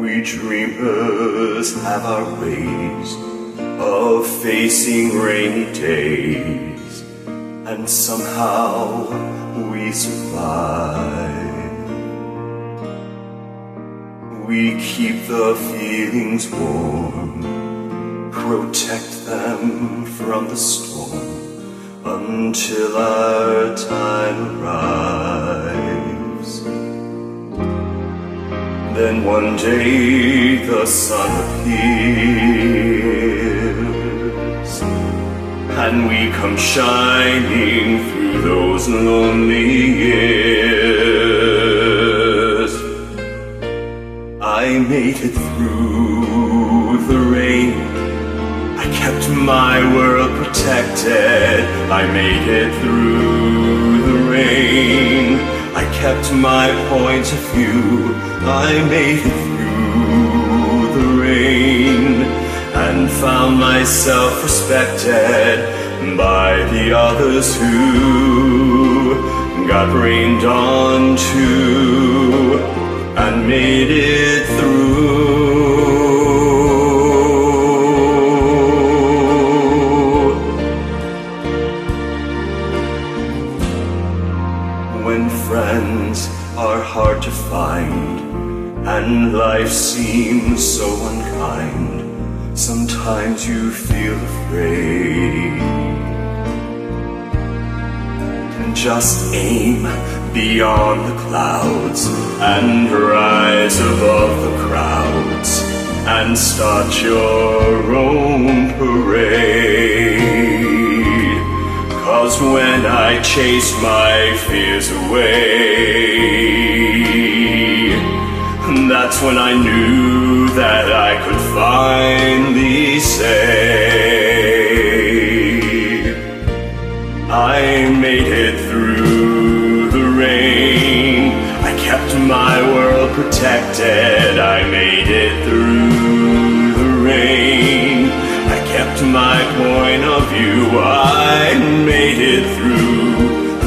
We dreamers have our ways of facing rainy days, and somehow we survive. We keep the feelings warm, protect them from the storm, until our time arrives. Then one day the sun appears, and we come shining through those lonely years. I made it through the rain, I kept my world protected. I made it through the rain, I kept my point of view. I made it through the rain, and found myself respected by the others who got rained on too, and made it through. When friends are hard to find and life seems so unkind, sometimes you feel afraid. Just aim beyond the clouds and rise above the crowds, and start your own parade. 'Cause when I chased my fears away, that's when I knew that I could finally say, I made it through the rain, I kept my world protected. I made it through the rain, I kept my point of view. I made it through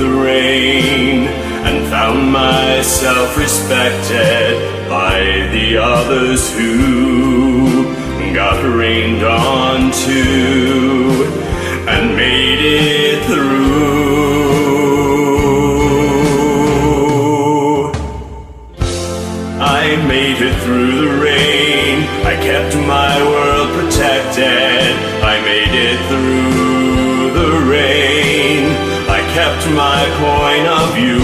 the rain, and found myself respected by the others who got rained on too, and made it through. I made it through the rain, I kept my world protected. I made it through the rain, I kept my point of view.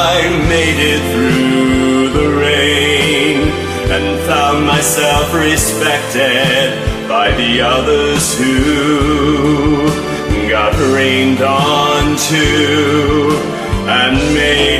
I made it through the rain, and found myself respected by the others who got rained on too, and made